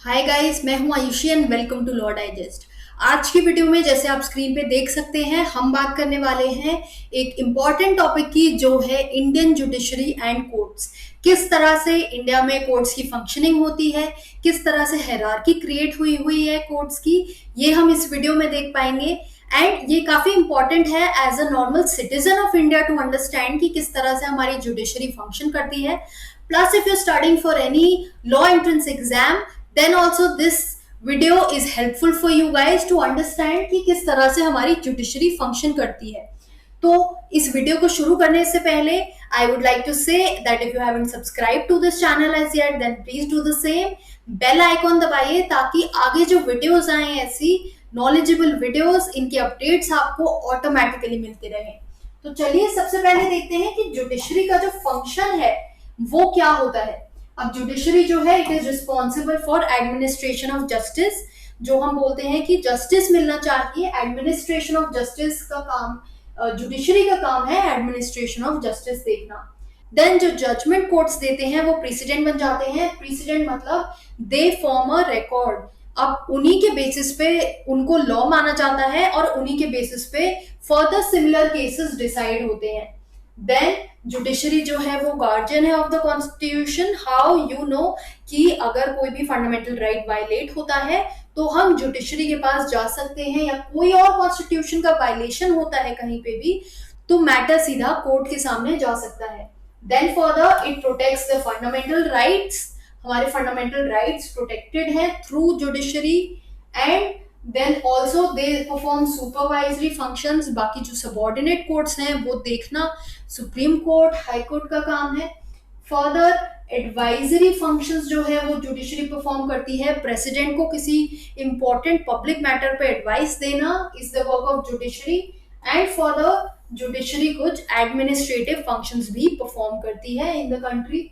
हाय guys, मैं हूं Ayushi and welcome to law digest. आज की वीडियो में जैसे आप स्क्रीन पे देख सकते हैं, हम बात करने वाले हैं एक इम्पॉर्टेंट टॉपिक की, जो है इंडियन जुडिशरी एंड कोर्ट्स। किस तरह से इंडिया में कोर्ट्स की फंक्शनिंग होती है, किस तरह से हायरार्की क्रिएट हुई हुई है कोर्ट्स की, ये हम इस वीडियो में देख पाएंगे। एंड ये काफी इंपॉर्टेंट है as a normal citizen of India to understand कि किस तरह से हमारी जुडिशरी फंक्शन करती है। Plus if you studying for any law entrance exam, then also this video is helpful for you guys to understand कि किस तरह से हमारी जुडिशरी फंक्शन करती है। तो इस वीडियो को शुरू करने से पहले I would like to say that if you haven't subscribe to this channel as yet, then please do the same. Bell icon दबाइए ताकि आगे जो वीडियोस आए ऐसी नॉलेजेबल वीडियोस, इनके अपडेट्स आपको ऑटोमेटिकली मिलते रहे। तो चलिए सबसे पहले देखते हैं कि जुडिशरी का जो फंक्शन है वो क्या होता है। अब जुडिशरी जो है, it is responsible for administration of justice. जो हम बोलते हैं कि जस्टिस मिलना चाहिए, एडमिनिस्ट्रेशन ऑफ जस्टिस का काम, जुडिशरी का काम है एडमिनिस्ट्रेशन ऑफ जस्टिस देखना। देन जो जजमेंट कोर्ट्स देते हैं वो प्रेसिडेंट बन जाते हैं। प्रेसिडेंट मतलब दे फॉर्म अ रिकॉर्ड। अब उन्हीं के बेसिस पे उनको लॉ माना जाता है और उन्हीं के बेसिस पे फर्दर सिमिलर केसेस डिसाइड होते हैं। देन जुडिशरी जो है वो गार्जियन है of the constitution. How you know कि अगर कोई भी फंडामेंटल राइट वायलेट होता है तो हम जुडिशरी के पास जा सकते हैं, या कोई और कॉन्स्टिट्यूशन का वायलेशन होता है कहीं पे भी तो मैटर सीधा कोर्ट के सामने जा सकता है। Then further it protects the fundamental rights. हमारे फंडामेंटल राइट्स प्रोटेक्टेड हैं through judiciary. And then also they perform supervisory functions. बाकी जो सबॉर्डिनेट कोर्ट्स हैं वो देखना सुप्रीम कोर्ट, हाई कोर्ट का काम है। फर्दर एडवाइजरी फंक्शंस जो है वो जुडिशरी परफॉर्म करती है। प्रेसिडेंट को किसी इंपॉर्टेंट पब्लिक मैटर पे एडवाइस देना is the work of judiciary. And further judiciary कुछ एडमिनिस्ट्रेटिव फंक्शंस भी परफॉर्म करती है इन द कंट्री।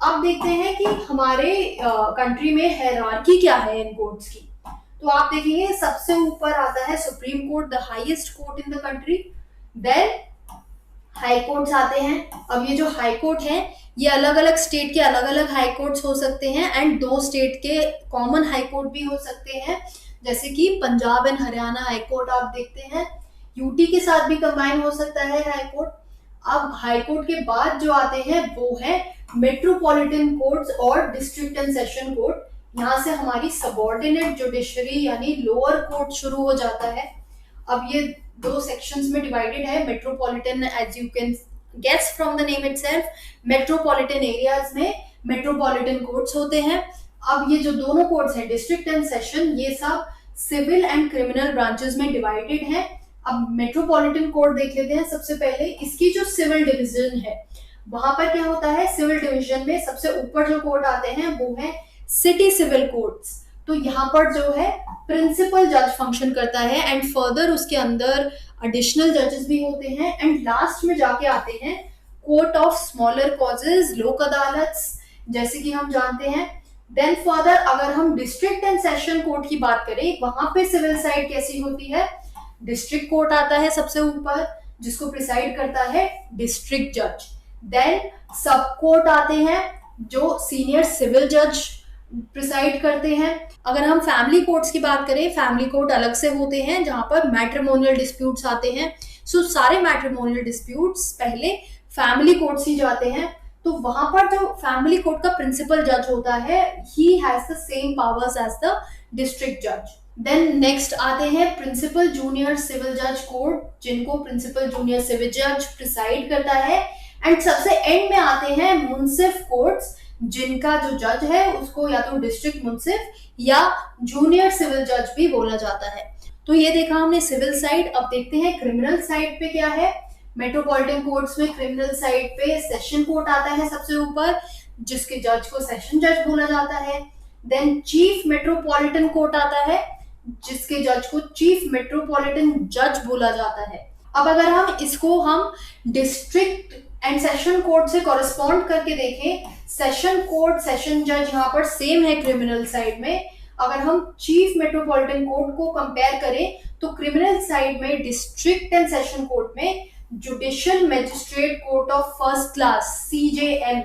अब देखते हैं कि हमारे कंट्री में हायरार्की क्या है इन कोर्ट्स की। तो आप देखेंगे सबसे ऊपर आता है supreme court, the highest court in the country. Then high courts आते हैं। अब ये जो हाई कोर्ट है ये अलग अलग स्टेट के अलग अलग हाई कोर्ट्स हो सकते हैं, एंड दो स्टेट के कॉमन हाई कोर्ट भी हो सकते हैं, जैसे कि Punjab and Haryana high court आप देखते हैं। यूटी के साथ भी कंबाइन हो सकता है हाई कोर्ट। अब हाई कोर्ट के बाद जो आते हैं वो है मेट्रोपॉलिटन कोर्ट्स और डिस्ट्रिक्ट एंड सेशन कोर्ट। यहाँ से हमारी सबॉर्डिनेट जुडिशरी यानी लोअर कोर्ट शुरू हो जाता है। अब ये दो सेक्शंस में डिवाइडेड है। Metropolitan, as you can guess from the name itself, metropolitan areas में मेट्रोपॉलिटन कोर्ट्स होते हैं। अब ये जो दोनों कोर्ट्स हैं, डिस्ट्रिक्ट एंड सेशन, ये सब सिविल एंड क्रिमिनल ब्रांचेस में डिवाइडेड हैं। अब मेट्रोपॉलिटन कोर्ट देख लेते हैं सबसे पहले। इसकी जो सिविल डिवीजन है वहां पर क्या होता है, सिविल डिवीजन में सबसे ऊपर जो कोर्ट आते हैं वो है सिटी सिविल कोर्ट्स। तो यहाँ पर जो है प्रिंसिपल जज फंक्शन करता है, एंड फर्दर उसके अंदर एडिशनल जजेस भी होते हैं। एंड लास्ट में जाके आते हैं कोर्ट ऑफ स्मॉलर कॉजेज, लोक अदालत्स, जैसे कि हम जानते हैं। देन फर्दर अगर हम डिस्ट्रिक्ट एंड सेशन कोर्ट की बात करें, वहां पे सिविल साइड कैसी होती है, डिस्ट्रिक्ट कोर्ट आता है सबसे ऊपर, जिसको प्रिसाइड करता है डिस्ट्रिक्ट जज। देन सब कोर्ट आते हैं जो सीनियर सिविल जज प्रिसाइड करते हैं। अगर हम फैमिली कोर्ट्स की बात करें, फैमिली कोर्ट अलग से होते हैं जहां पर मैट्रिमोनियल डिस्प्यूट्स आते हैं। सो सारे मैट्रिमोनियल डिस्प्यूट्स पहले फैमिली कोर्ट्स ही जाते हैं। तो वहां पर जो फैमिली कोर्ट का प्रिंसिपल जज होता है, he has the same powers as the district जज। देन नेक्स्ट आते हैं प्रिंसिपल जूनियर सिविल जज कोर्ट, जिनको प्रिंसिपल जूनियर सिविल जज प्रिसाइड करता है। एंड सबसे एंड में आते हैं मुंसिफ कोर्ट्स, जिनका जो जज है उसको या तो डिस्ट्रिक्ट मुंसिफ या जूनियर सिविल जज भी बोला जाता है। तो ये देखा हमने सिविल साइड। अब देखते हैं क्रिमिनल साइड पे क्या है। मेट्रोपॉलिटन कोर्ट्स में क्रिमिनल साइड पे सेशन कोर्ट आता है सबसे ऊपर, जिसके जज को सेशन जज बोला जाता है। देन चीफ मेट्रोपॉलिटन कोर्ट आता है, जिसके जज को चीफ मेट्रोपॉलिटन जज बोला जाता है। अब अगर हम डिस्ट्रिक्ट एंड सेशन कोर्ट से कॉरेस्पॉन्ड करके देखें, सेशन कोर्ट, सेशन जज यहाँ पर सेम है क्रिमिनल साइड में। अगर हम चीफ मेट्रोपॉलिटन कोर्ट को कंपेयर करें तो क्रिमिनल साइड में डिस्ट्रिक्ट एंड सेशन कोर्ट में judicial magistrate court of first class, CJM,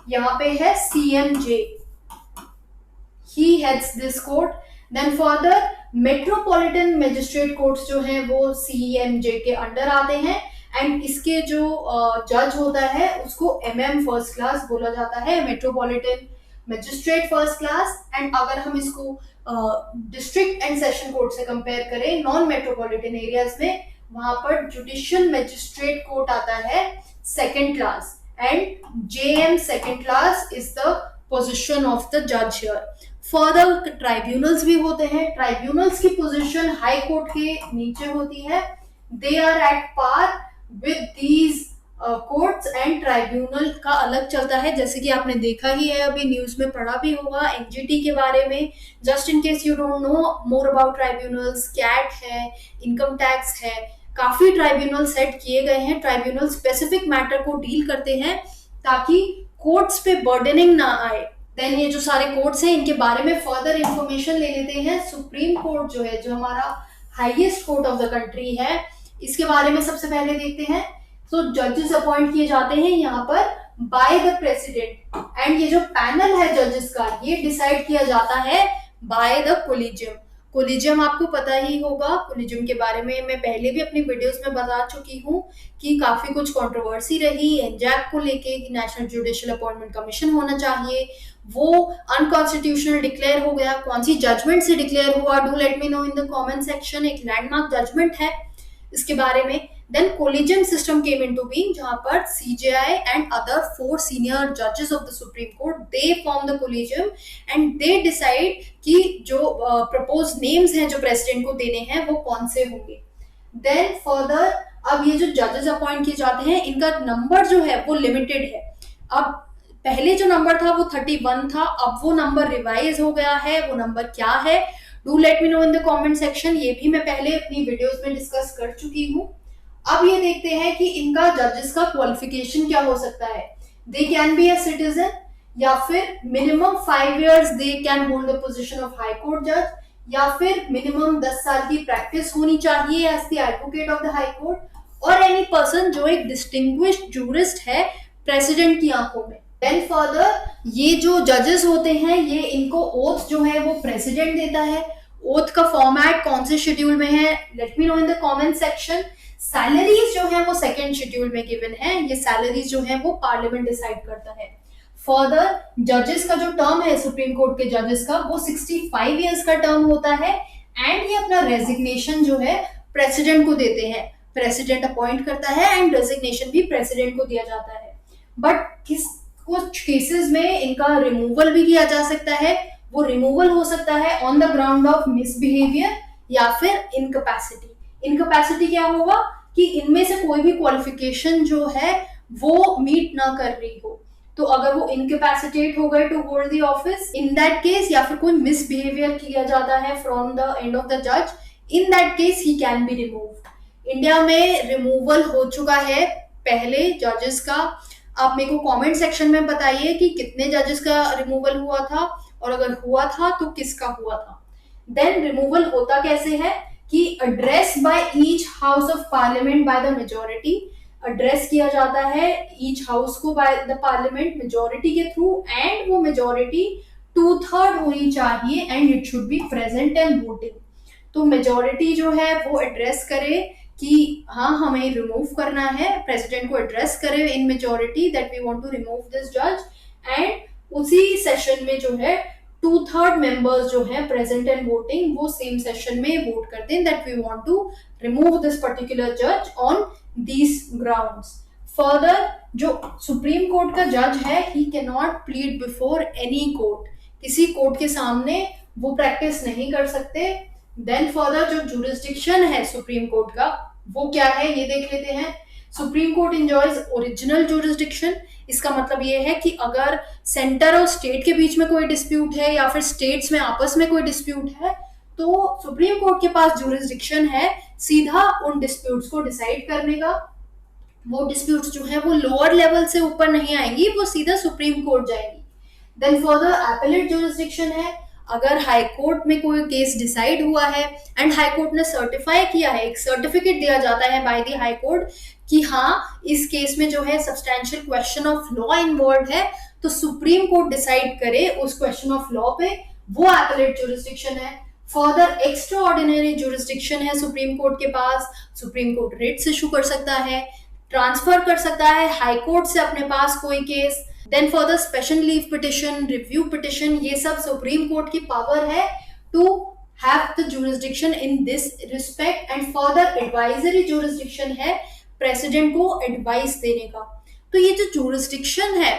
यहाँ पे है CMJ। He heads this court. Then further metropolitan magistrate courts जो हैं वो सीएमजे के अंडर आते हैं, एंड इसके जो जज होता है उसको एमएम फर्स्ट क्लास बोला जाता है, metropolitan magistrate first class. And अगर हम इसको डिस्ट्रिक्ट एंड सेशन कोर्ट से कंपेयर करें नॉन मेट्रोपॉलिटन एरियाज में, वहां पर जुडिशियल मजिस्ट्रेट कोर्ट आता है second class, and JM second class is the position of the जज हियर। फर्दर ट्राइब्यूनल्स भी होते हैं। ट्राइब्यूनल्स की पोजीशन हाई कोर्ट के नीचे होती है। They are at par with these courts, and tribunal का अलग चलता है, जैसे कि आपने देखा ही है, अभी न्यूज में पढ़ा भी होगा एनजीटी के बारे में। Just in case you don't know more about tribunals, CAT है, इनकम टैक्स है, काफी ट्राइब्यूनल सेट किए गए हैं। ट्राइब्यूनल स्पेसिफिक मैटर को डील करते हैं ताकि कोर्ट्स पे बर्डनिंग ना आए। देन ये जो सारे कोर्ट्स हैं इनके बारे में फर्दर इंफॉर्मेशन ले लेते हैं। सुप्रीम कोर्ट जो है, जो हमारा highest court of the country है, इसके बारे में सबसे पहले देखते हैं। तो जजेस अपॉइंट किए जाते हैं यहाँ पर बाय द प्रेसिडेंट, एंड ये जो पैनल है जजेस का ये डिसाइड किया जाता है बाय द कोलिजियम। कोलिजियम आपको पता ही होगा, कोलिजियम के बारे में मैं पहले भी अपनी वीडियोस में बता चुकी हूँ कि काफी कुछ कंट्रोवर्सी रही एनजैक को लेके कि नेशनल जुडिशियल अपॉइंटमेंट कमीशन होना चाहिए, वो अनकॉन्स्टिट्यूशनल डिक्लेयर हो गया। कौन सी जजमेंट से डिक्लेयर हुआ, do let me know in the comment section. एक लैंडमार्क जजमेंट है इसके बारे में। Then collegium system came into being, जहां पर CJI and other 4 senior judges of the Supreme Court they form the collegium and they decide कि जो proposed names हैं जो president को देने हैं वो कौन से होंगे। Then further अब ये जो judges appoint किए जाते हैं इनका नंबर जो है वो limited है। अब पहले जो नंबर था वो 31 था, अब वो नंबर रिवाइज हो गया है। वो नंबर क्या है, do let me know in the comment section. ये भी मैं पहले अपनी वीडियोस में डिस्कस कर चुकी हूँ। अब ये देखते हैं कि इनका जजेस का क्वालिफिकेशन क्या हो सकता है। They can be a citizen, या फिर minimum 5 years they can hold the position of high court जज, या फिर मिनिमम 10 साल की प्रैक्टिस होनी चाहिए as the advocate of the high court, और एनी पर्सन जो एक डिस्टिंग्विश्ड जूरिस्ट है प्रेसिडेंट की आंखों में। देन फर्दर ये जो जजेस होते हैं ये इनको ओथ जो है वो प्रेसिडेंट देता है। ओथ का फॉर्मेट कौन से शेड्यूल में है, let me know in the comment section. Salaries जो है वो सेकेंड शेड्यूल में गिवन है। ये सैलरीज जो है वो पार्लियामेंट डिसाइड करता है। फर्दर जजेस का जो टर्म है सुप्रीम कोर्ट के जजेस का वो 65 years का टर्म होता है, एंड ये अपना रेजिग्नेशन जो है प्रेसिडेंट को देते हैं। प्रेसिडेंट अपॉइंट करता है एंड रेजिग्नेशन भी प्रेसिडेंट को दिया जाता है। बट कुछ केसेस में इनका रिमूवल भी किया जा सकता है। वो रिमूवल हो सकता है on the ground of misbehaviour या फिर इनकैपेसिटी। इनकैपेसिटी क्या होगा कि इनमें से कोई भी क्वालिफिकेशन जो है वो मीट ना कर रही हो, तो अगर वो इनकैपेसिटेट हो गए to hold the office in that case, या फिर कोई मिसबिहेवियर किया जाता है from the end of the जज, in that case he can be removed. India में रिमूवल हो चुका है पहले जजेस का। आप मेरे को कमेंट सेक्शन में बताइए कि कितने जजेस का रिमूवल हुआ था, और अगर हुआ था तो किसका हुआ था। देन रिमूवल होता कैसे है कि address by each house of parliament by the majority. Address किया जाता है ईच हाउस को बाय द पार्लियामेंट मेजोरिटी के थ्रू, एंड वो मेजोरिटी 2/3 होनी चाहिए, and it should be present and voting. तो मेजोरिटी जो है वो एड्रेस करे कि हाँ हमें रिमूव करना है, प्रेसिडेंट को एड्रेस करे in majority that we want to remove this जज, एंड उसी सेशन में जो है 2/3 मेंबर्स जो है प्रेजेंट एंड वोटिंग वो सेम सेशन में वोट करते हैं that we want to remove this particular जज ऑन दीज ग्राउंड्स। फर्दर जो सुप्रीम कोर्ट का जज है he can not plead before any court, किसी कोर्ट के सामने वो प्रैक्टिस नहीं कर सकते। देन फर्दर जो जुरिस्डिक्शन है सुप्रीम कोर्ट का वो क्या है ये देख लेते हैं। Supreme court enjoys original jurisdiction. इसका मतलब ये है कि अगर सेंटर और स्टेट के बीच में कोई डिस्प्यूट है या फिर स्टेट्स में आपस में कोई डिस्प्यूट है तो सुप्रीम कोर्ट के पास जुरिस्डिक्शन है सीधा उन डिस्प्यूट्स को डिसाइड करने का। वो डिस्प्यूट्स जो है वो लोअर लेवल से ऊपर नहीं आएंगी, वो सीधा सुप्रीम कोर्ट जाएगी। देन फर्दर एपेलेट जुरिस्डिक्शन है। अगर हाई कोर्ट में कोई केस डिसाइड हुआ है एंड हाई कोर्ट ने सर्टिफाई किया है, एक सर्टिफिकेट दिया जाता है बाय द हाई कोर्ट कि हाँ इस केस में जो है substantial question of law involve है, तो सुप्रीम कोर्ट डिसाइड करे उस क्वेश्चन ऑफ लॉ पे, वो एपेलेट जुरिस्डिक्शन है। फर्दर एक्स्ट्रा ऑर्डिनरी जुरिस्डिक्शन है सुप्रीम कोर्ट के पास, सुप्रीम कोर्ट रिट्स इशू कर सकता है, ट्रांसफर कर सकता है हाई कोर्ट से अपने पास कोई case. Then further special leave petition, review petition, ये सब सुप्रीम कोर्ट की पावर है to have the jurisdiction in this respect. And further advisory jurisdiction है प्रेसिडेंट को एडवाइस देने का। तो ये जो जुरिस्डिक्शन है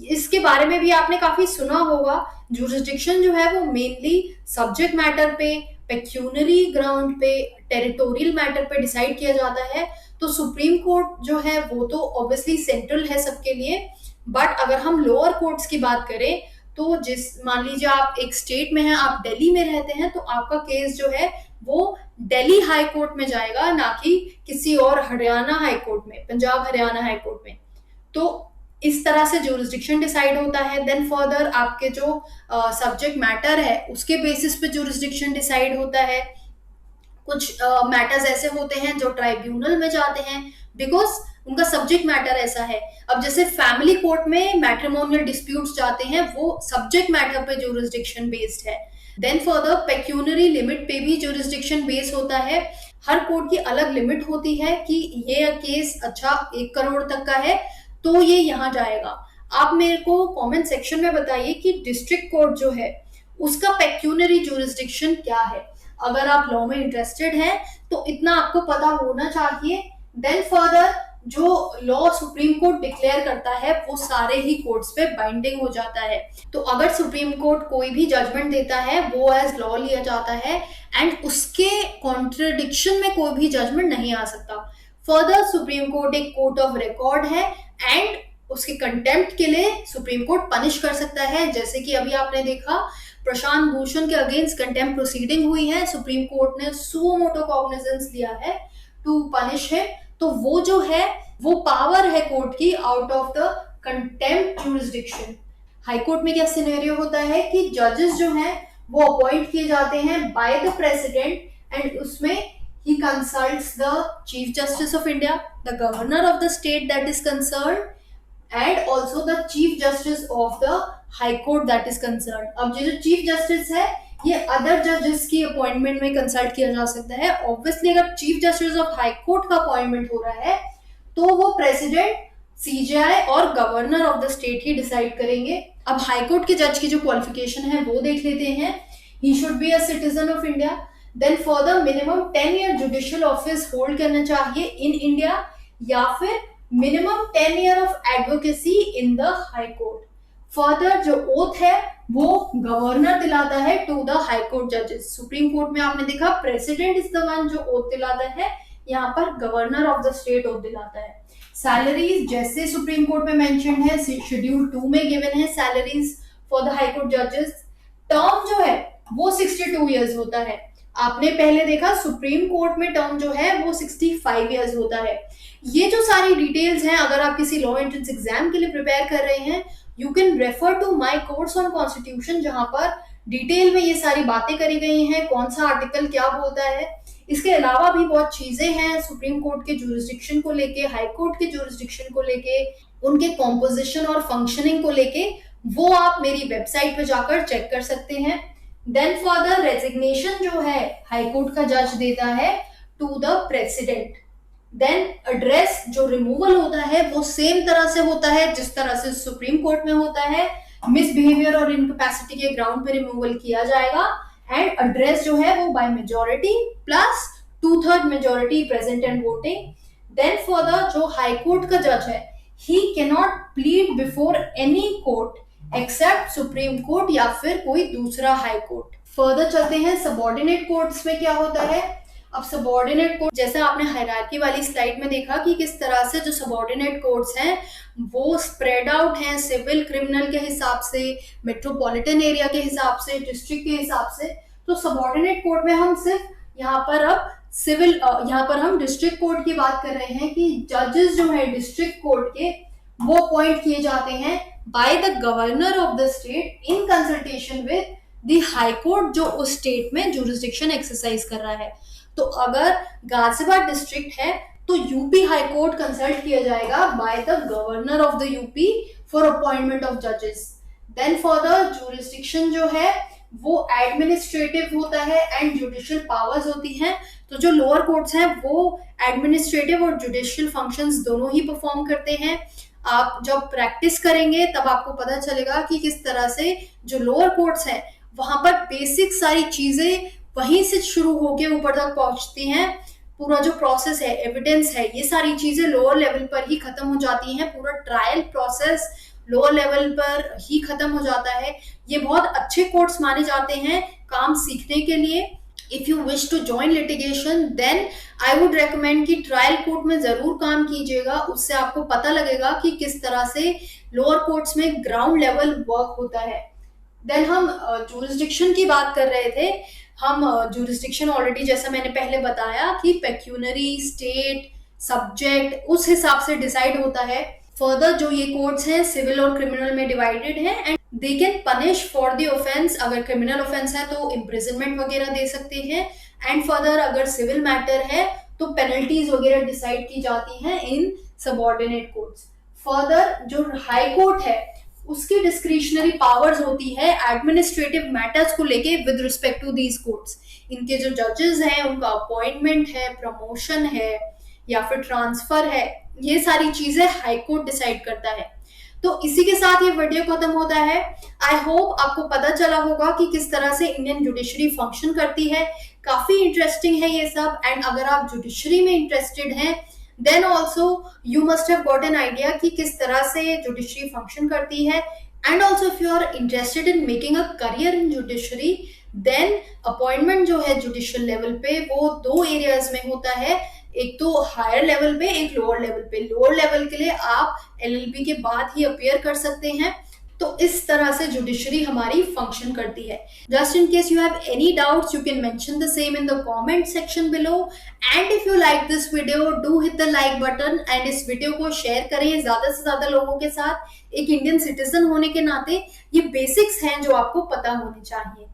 इसके बारे में भी आपने काफी सुना होगा। जुरिस्डिक्शन जो है वो मेनली सब्जेक्ट मैटर पे, पेक्यूनरी ग्राउंड पे, टेरिटोरियल मैटर पे डिसाइड किया जाता है। तो सुप्रीम कोर्ट जो है वो तो ऑब्वियसली सेंट्रल है सबके लिए, बट अगर हम लोअर कोर्ट्स की बात करें तो जिस मान लीजिए आप एक स्टेट में हैं, आप दिल्ली में रहते हैं, तो आपका केस जो है वो दिल्ली हाई कोर्ट में जाएगा, ना कि किसी और हरियाणा हाई कोर्ट में, पंजाब हरियाणा हाई कोर्ट में। तो इस तरह से जुरिस्डिक्शन डिसाइड होता है। देन फर्दर आपके जो सब्जेक्ट मैटर है उसके बेसिस पे जुरिस्डिक्शन डिसाइड होता है। कुछ मैटर्स ऐसे होते हैं जो ट्राइब्यूनल में जाते हैं बिकॉज उनका सब्जेक्ट मैटर ऐसा है। अब जैसे फैमिली कोर्ट में मैट्रिमोनियल डिस्प्यूट्स जाते हैं, वो सब्जेक्ट मैटर पे जुरिस्डिक्शन बेस्ड है। देन फर्दर पेक्यूनरी लिमिट पे भी जुरिस्डिक्शन बेस होता है। हर कोर्ट की अलग लिमिट होती है कि ये केस अच्छा 1 करोड़ तक का है तो ये यहाँ जाएगा। आप मेरे को कमेंट सेक्शन में बताइए कि डिस्ट्रिक्ट कोर्ट जो है उसका पेक्यूनरी जुरिस्डिक्शन क्या है। अगर आप लॉ में इंटरेस्टेड हैं तो इतना आपको पता होना चाहिए। देन फर्दर जो लॉ सुप्रीम कोर्ट डिक्लेयर करता है वो सारे ही कोर्ट्स पे बाइंडिंग हो जाता है। तो अगर सुप्रीम कोर्ट कोई भी जजमेंट देता है वो एज लॉ लिया जाता है एंड उसके कॉन्ट्रडिक्शन में कोई भी जजमेंट नहीं आ सकता। फर्दर सुप्रीम कोर्ट एक कोर्ट ऑफ रिकॉर्ड है एंड उसके कंटेम्प्ट के लिए सुप्रीम कोर्ट पनिश कर सकता है। जैसे कि अभी आपने देखा प्रशांत भूषण के अगेंस्ट कंटेम्प्ट प्रोसीडिंग हुई है, सुप्रीम कोर्ट ने सुओ मोटो कॉग्निजेंस लिया है टू पनिश है। तो वो जो है वो पावर है कोर्ट की out of the contempt jurisdiction. High court में क्या सिनेरियो होता है कि जजेस जो हैं वो अपॉइंट किए जाते हैं बाय द प्रेसिडेंट एंड उसमें ही consults the chief justice of India, the governor of the state that is concerned and also the chief justice of the high court that is concern. अब ये जो chief justice है ये other जजेस की appointment में कंसल्ट किया जा सकता है। ऑब्वियसली अगर chief justice of high court का अपॉइंटमेंट हो रहा है तो वो प्रेसिडेंट, सीजेआई और governor of the state he decide करेंगे। अब हाई कोर्ट के जज की जो क्वालिफिकेशन है वो देख लेते हैं। He should be a citizen of India. Then further minimum 10 year judicial office hold करना चाहिए इन इंडिया, या फिर minimum 10 year of advocacy in the high court. Further जो ओथ है वो गवर्नर दिलाता है टू द हाई कोर्ट जजेस। सुप्रीम कोर्ट में आपने देखा प्रेसिडेंट इज द वन जो ओथ दिलाता है, यहाँ पर governor of the state oath दिलाता है। सैलरीज जैसे सुप्रीम कोर्ट में मेंशन है, शेड्यूल 2 में गिवन है salaries for the high court जजेस। टर्म जो है वो 62 ईयर्स होता है। आपने पहले देखा सुप्रीम कोर्ट में टर्म जो है वो 65 ईयर्स होता है। ये जो सारी डिटेल्स हैं, अगर आप किसी लॉ एंट्रेंस एग्जाम के लिए प्रिपेयर कर रहे हैं, you can refer to my course on constitution, जहां पर डिटेल में ये सारी बातें करी गई हैं, कौन सा आर्टिकल क्या बोलता है। इसके अलावा भी बहुत चीजें हैं सुप्रीम कोर्ट के जुरिस्डिक्शन को लेके, हाई कोर्ट के जुरिस्डिक्शन को लेके, उनके कॉम्पोजिशन और फंक्शनिंग को लेके, वो आप मेरी वेबसाइट पे जाकर चेक कर सकते हैं। देन फर्दर रेजिग्नेशन जो है हाई कोर्ट का जज देता है to the president. Then address जो रिमूवल होता है वो सेम तरह से होता है जिस तरह से सुप्रीम कोर्ट में होता है। मिसबिहेवियर और इनकैपेसिटी के ग्राउंड पे रिमूवल किया जाएगा एंड एड्रेस जो है वो by majority plus 2/3 majority present and voting. Then further जो हाई कोर्ट का जज है he can not plead before any court except supreme court या फिर कोई दूसरा हाई कोर्ट। फर्दर चलते हैं सबऑर्डिनेट कोर्ट्स में क्या होता है। अब सबऑर्डिनेट कोर्ट जैसा आपने हायरार्की वाली स्लाइड में देखा कि किस तरह से जो सबऑर्डिनेट कोर्ट्स हैं वो स्प्रेड आउट हैं सिविल क्रिमिनल के हिसाब से, मेट्रोपॉलिटन एरिया के हिसाब से, डिस्ट्रिक्ट के हिसाब से। तो सबऑर्डिनेट कोर्ट में हम सिर्फ यहाँ पर अब सिविल यहाँ पर हम डिस्ट्रिक्ट कोर्ट की बात कर रहे हैं कि जजेस जो है डिस्ट्रिक्ट कोर्ट के वो अपॉइंट किए जाते हैं by the governor of the state in consultation with the high court जो उस स्टेट में जुरिस्डिक्शन एक्सरसाइज कर रहा है। तो अगर गाजियाबाद डिस्ट्रिक्ट है तो यूपी हाई कोर्ट कंसल्ट किया जाएगा by the governor of the UP for appointment of जजेस। देन फॉर द जुरिस्डिक्शन जो है वो एडमिनिस्ट्रेटिव होता है एंड जुडिशियल पावर्स होती हैं। तो जो लोअर कोर्ट्स हैं वो एडमिनिस्ट्रेटिव और जुडिशियल फंक्शंस दोनों ही परफॉर्म करते हैं। आप जब प्रैक्टिस करेंगे तब आपको पता चलेगा कि किस तरह से जो लोअर कोर्ट्स हैं वहां पर बेसिक सारी चीजें वहीं से शुरू होके ऊपर तक पहुंचती हैं। पूरा जो प्रोसेस है, एविडेंस है, ये सारी चीजें लोअर लेवल पर ही खत्म हो जाती हैं। पूरा ट्रायल प्रोसेस लोअर लेवल पर ही खत्म हो जाता है। ये बहुत अच्छे कोर्ट्स माने जाते हैं काम सीखने के लिए। If you wish to join litigation then I would recommend कि ट्रायल कोर्ट में जरूर काम कीजिएगा। उससे आपको पता लगेगा कि किस तरह से लोअर कोर्ट्स में ग्राउंड लेवल वर्क होता है। देन हम जूरिसडिक्शन की बात कर रहे थे। हम जूरिसडिक्शन ऑलरेडी, जैसा मैंने पहले बताया कि पेक्यूनरी, स्टेट, सब्जेक्ट उस हिसाब से डिसाइड होता है। फर्दर जो ये कोर्ट्स हैं सिविल और क्रिमिनल में डिवाइडेड हैं and they can punish for the offence. अगर क्रिमिनल ऑफेंस है तो इम्प्रिजनमेंट वगैरह दे सकते हैं एंड फर्दर अगर सिविल मैटर है तो पेनल्टीज वगैरह डिसाइड की जाती हैं इन सबऑर्डिनेट कोर्ट्स। फर्दर जो हाई कोर्ट है उसकी डिस्क्रिशनरी पावर्स होती है एडमिनिस्ट्रेटिव मैटर्स को लेके with respect to these courts. इनके जो जजेस हैं उनका अपॉइंटमेंट है, प्रमोशन है या फिर ट्रांसफर है, ये सारी चीजें हाई कोर्ट डिसाइड करता है। तो इसी के साथ ये वीडियो खत्म होता है। आई होप आपको पता चला होगा कि किस तरह से इंडियन जुडिशरी फंक्शन करती है। काफी इंटरेस्टिंग है ये सब एंड अगर आप जुडिशरी में इंटरेस्टेड हैं then also you must have got an idea कि किस तरह से जुडिशरी फंक्शन करती है। And also if you are interested in making a career in judiciary then appointment जो है जुडिशियल लेवल पे वो दो एरियाज में होता है। एक तो हायर लेवल पे, एक लोअर लेवल पे। लोअर लेवल के लिए आप एलएलबी के बाद ही अपियर कर सकते हैं। तो इस तरह से जुडिशरी हमारी फंक्शन करती है। Just in case you have any doubts you can mention the same in the comment section below and if you like this video do hit the like button and इस video को share करें ज्यादा से ज्यादा लोगों के साथ। एक इंडियन सिटीजन होने के नाते ये बेसिक्स हैं जो आपको पता होने चाहिए।